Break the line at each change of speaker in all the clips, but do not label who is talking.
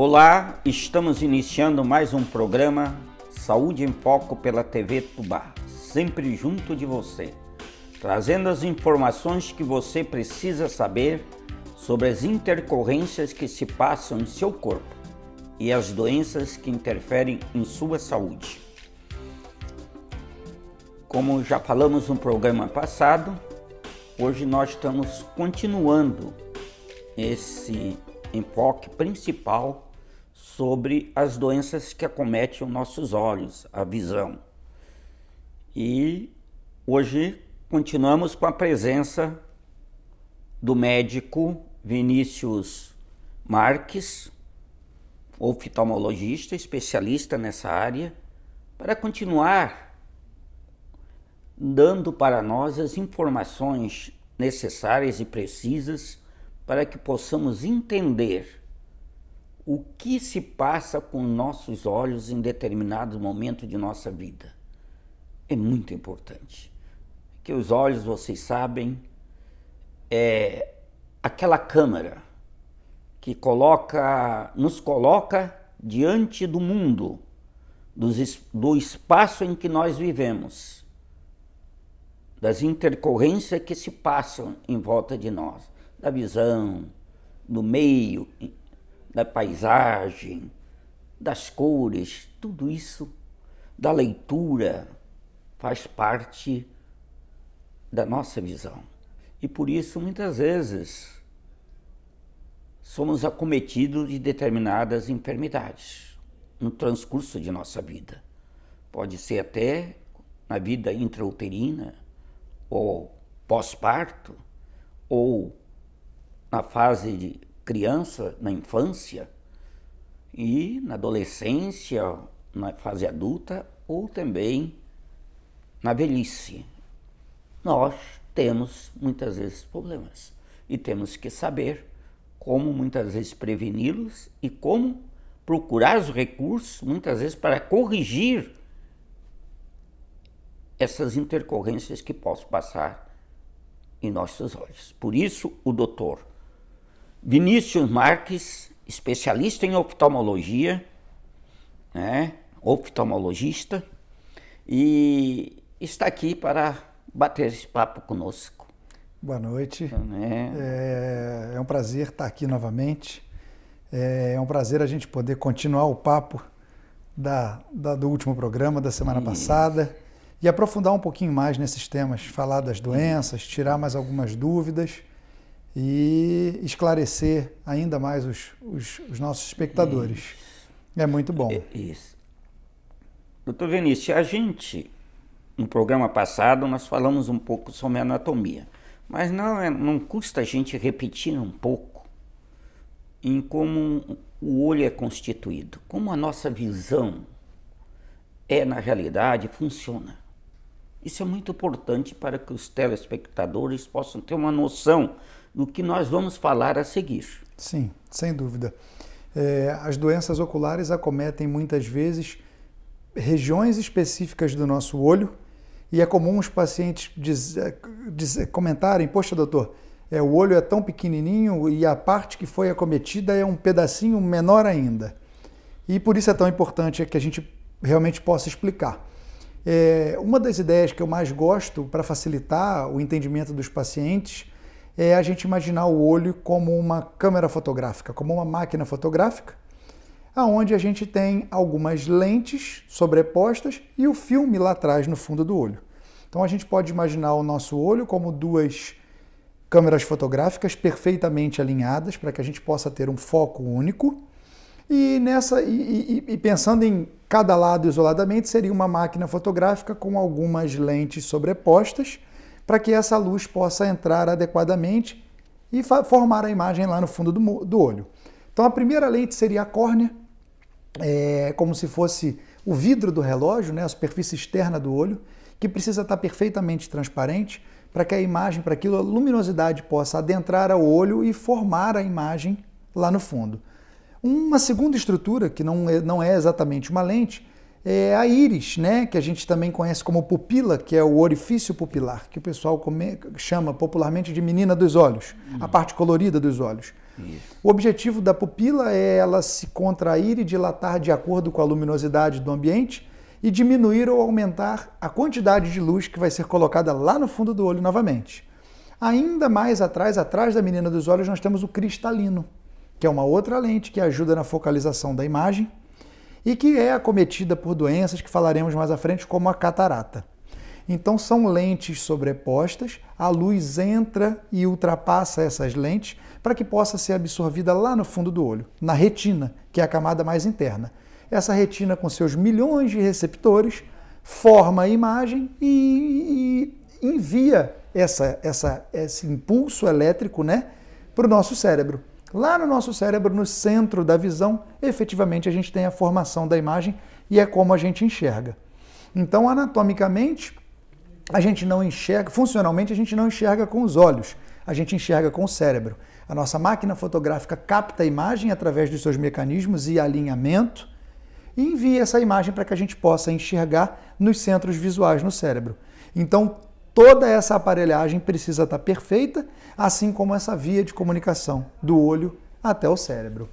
Olá, estamos iniciando mais um programa Saúde em Foco pela TV Tubá, sempre junto de você, trazendo as informações que você precisa saber sobre as intercorrências que se passam em seu corpo e as doenças que interferem em sua saúde. Como já falamos no programa passado, hoje nós estamos continuando esse enfoque principal sobre as doenças que acometem os nossos olhos, a visão. E hoje continuamos com a presença do médico Vinícius Marques, oftalmologista, especialista nessa área, para continuar dando para nós as informações necessárias e precisas para que possamos entender o que se passa com nossos olhos em determinado momento de nossa vida. É muito importante. Que os olhos, vocês sabem, é aquela câmera que nos coloca diante do mundo, do espaço em que nós vivemos, das intercorrências que se passam em volta de nós, da visão, do meio, da paisagem, das cores, tudo isso, da leitura, faz parte da nossa visão. E por isso, muitas vezes, somos acometidos de determinadas enfermidades no transcurso de nossa vida. Pode ser até na vida intrauterina, ou pós-parto, ou na fase de criança, na infância, e na adolescência, na fase adulta, ou também na velhice. Nós temos muitas vezes problemas e temos que saber como muitas vezes preveni-los e como procurar os recursos, muitas vezes, para corrigir essas intercorrências que possam passar em nossos olhos. Por isso, o doutor Vinícius Marques, especialista em oftalmologia, oftalmologista, e está aqui para bater esse papo conosco.
Boa noite. É um prazer estar aqui novamente. É um prazer a gente poder continuar o papo do último programa da semana passada e aprofundar um pouquinho mais nesses temas, falar das doenças, tirar mais algumas dúvidas e esclarecer ainda mais os nossos espectadores. Isso. É muito bom.
Isso. Doutor Vinícius, no programa passado, nós falamos um pouco sobre a anatomia, mas não custa a gente repetir um pouco em como o olho é constituído, como a nossa visão na realidade, funciona. Isso é muito importante para que os telespectadores possam ter uma noção do que nós vamos falar a seguir.
Sim, sem dúvida. As doenças oculares acometem muitas vezes regiões específicas do nosso olho e é comum os pacientes comentarem: poxa, doutor, o olho é tão pequenininho e a parte que foi acometida é um pedacinho menor ainda. E por isso é tão importante que a gente realmente possa explicar. Uma das ideias que eu mais gosto para facilitar o entendimento dos pacientes é a gente imaginar o olho como uma câmera fotográfica, como uma máquina fotográfica, onde a gente tem algumas lentes sobrepostas e o filme lá atrás no fundo do olho. Então a gente pode imaginar o nosso olho como duas câmeras fotográficas perfeitamente alinhadas para que a gente possa ter um foco único e pensando em cada lado isoladamente, seria uma máquina fotográfica com algumas lentes sobrepostas para que essa luz possa entrar adequadamente e formar a imagem lá no fundo do olho. Então a primeira lente seria a córnea, como se fosse o vidro do relógio, a superfície externa do olho, que precisa estar perfeitamente transparente para que a imagem, para que a luminosidade possa adentrar ao olho e formar a imagem lá no fundo. Uma segunda estrutura, que não é exatamente uma lente, é a íris, né, que a gente também conhece como pupila, que é o orifício pupilar, que o pessoal chama popularmente de menina dos olhos, a parte colorida dos olhos.
Isso.
O objetivo da pupila é ela se contrair e dilatar de acordo com a luminosidade do ambiente e diminuir ou aumentar a quantidade de luz que vai ser colocada lá no fundo do olho novamente. Ainda mais atrás da menina dos olhos, nós temos o cristalino, que é uma outra lente que ajuda na focalização da imagem e que é acometida por doenças que falaremos mais à frente, como a catarata. Então são lentes sobrepostas, a luz entra e ultrapassa essas lentes para que possa ser absorvida lá no fundo do olho, na retina, que é a camada mais interna. Essa retina, com seus milhões de receptores, forma a imagem e envia esse impulso elétrico, né, para o nosso cérebro. Lá no nosso cérebro, no centro da visão, efetivamente a gente tem a formação da imagem e é como a gente enxerga. Então, anatomicamente, a gente não enxerga, funcionalmente a gente não enxerga com os olhos, a gente enxerga com o cérebro. A nossa máquina fotográfica capta a imagem através dos seus mecanismos e alinhamento e envia essa imagem para que a gente possa enxergar nos centros visuais no cérebro. Então, toda essa aparelhagem precisa estar perfeita, assim como essa via de comunicação do olho até o cérebro.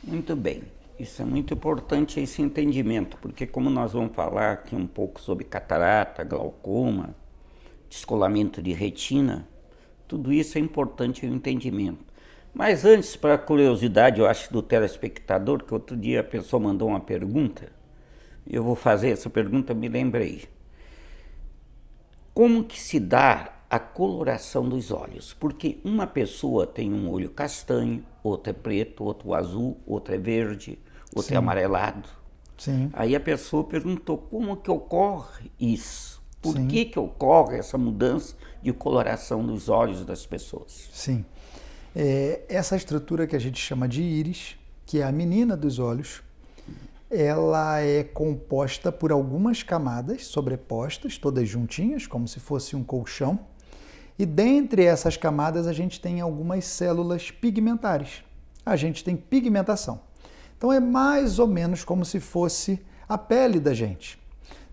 Muito bem. Isso é muito importante, esse entendimento, porque como nós vamos falar aqui um pouco sobre catarata, glaucoma, descolamento de retina, tudo isso é importante o entendimento. Mas antes, para a curiosidade, eu acho, do telespectador, que outro dia a pessoa mandou uma pergunta, eu vou fazer essa pergunta, me lembrei. Como que se dá a coloração dos olhos? Porque uma pessoa tem um olho castanho, outro é preto, outro azul, outro é verde, outro
Sim.
é amarelado.
Sim.
Aí a pessoa perguntou como que ocorre isso? Por
Sim.
que ocorre essa mudança de coloração dos olhos das pessoas?
Sim. Essa estrutura que a gente chama de íris, que é a menina dos olhos, ela é composta por algumas camadas sobrepostas, todas juntinhas, como se fosse um colchão. E dentre essas camadas a gente tem algumas células pigmentares. A gente tem pigmentação. Então é mais ou menos como se fosse a pele da gente.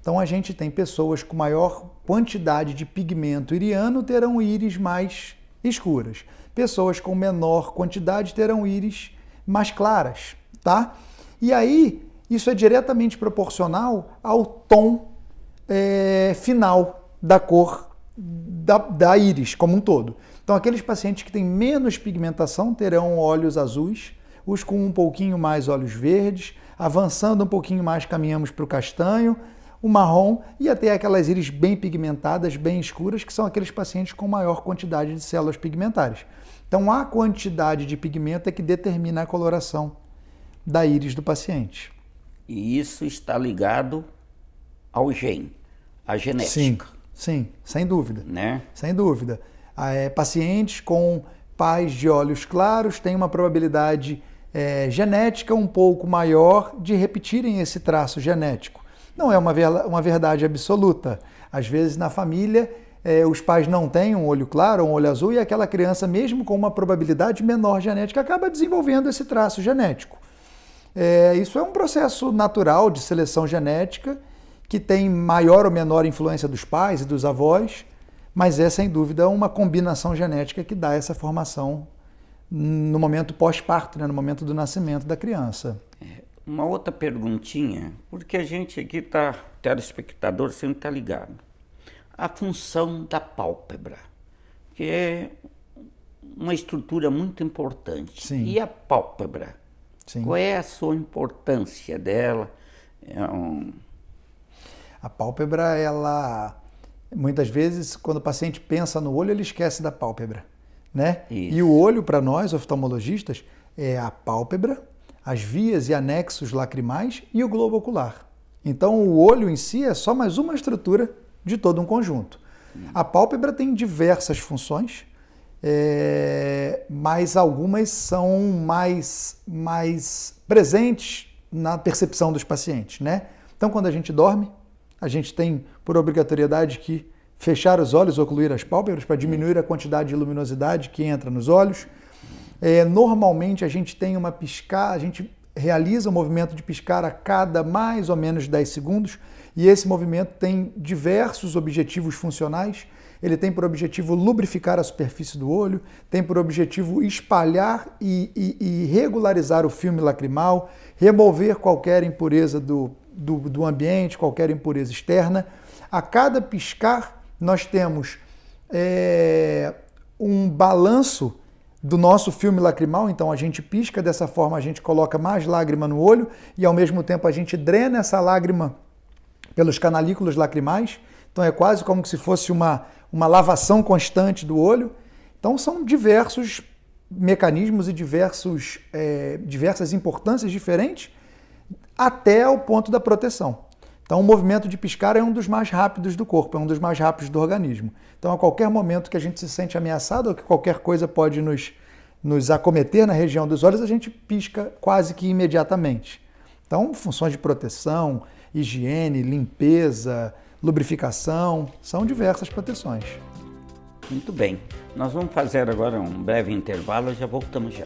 Então a gente tem pessoas com maior quantidade de pigmento iriano terão íris mais escuras. Pessoas com menor quantidade terão íris mais claras, tá? E aí isso é diretamente proporcional ao tom final da cor da íris como um todo. Então aqueles pacientes que têm menos pigmentação terão olhos azuis, os com um pouquinho mais olhos verdes, avançando um pouquinho mais caminhamos para o castanho, o marrom e até aquelas íris bem pigmentadas, bem escuras, que são aqueles pacientes com maior quantidade de células pigmentares. Então a quantidade de pigmento é que determina a coloração da íris do paciente.
E isso está ligado ao gene, à genética.
Sim, sem dúvida.
Né?
Sem dúvida. Pacientes com pais de olhos claros têm uma probabilidade genética um pouco maior de repetirem esse traço genético. Não é uma verdade absoluta. Às vezes na família os pais não têm um olho claro, um olho azul, e aquela criança, mesmo com uma probabilidade menor genética, acaba desenvolvendo esse traço genético. Isso é um processo natural de seleção genética que tem maior ou menor influência dos pais e dos avós, mas é sem dúvida uma combinação genética que dá essa formação no momento pós-parto, né, no momento do nascimento da criança.
Uma outra perguntinha, porque a gente aqui está, telespectador, sempre está ligado. A função da pálpebra, que é uma estrutura muito importante.
Sim.
E a pálpebra?
Sim.
Qual é a sua importância dela?
A pálpebra, ela, muitas vezes, quando o paciente pensa no olho, ele esquece da pálpebra, né?
Isso.
E o olho, para nós, oftalmologistas, é a pálpebra, as vias e anexos lacrimais e o globo ocular. Então, o olho em si é só mais uma estrutura de todo um conjunto. A pálpebra tem diversas funções, mas algumas são mais presentes na percepção dos pacientes, né? Então, quando a gente dorme, a gente tem por obrigatoriedade que fechar os olhos, ocluir as pálpebras para diminuir a quantidade de luminosidade que entra nos olhos. Normalmente a gente tem uma piscada, a gente realiza o movimento de piscar a cada mais ou menos 10 segundos, e esse movimento tem diversos objetivos funcionais. Ele tem por objetivo lubrificar a superfície do olho, tem por objetivo espalhar e regularizar o filme lacrimal, remover qualquer impureza do ambiente, qualquer impureza externa. A cada piscar, nós temos um balanço do nosso filme lacrimal, então a gente pisca, dessa forma a gente coloca mais lágrima no olho e ao mesmo tempo a gente drena essa lágrima pelos canalículos lacrimais, então é quase como se fosse uma lavação constante do olho. Então são diversos mecanismos e diversas importâncias diferentes até o ponto da proteção. Então o movimento de piscar é um dos mais rápidos do corpo, é um dos mais rápidos do organismo. Então a qualquer momento que a gente se sente ameaçado ou que qualquer coisa pode nos acometer na região dos olhos, a gente pisca quase que imediatamente. Então funções de proteção, higiene, limpeza, lubrificação, são diversas proteções.
Muito bem. Nós vamos fazer agora um breve intervalo e já voltamos já.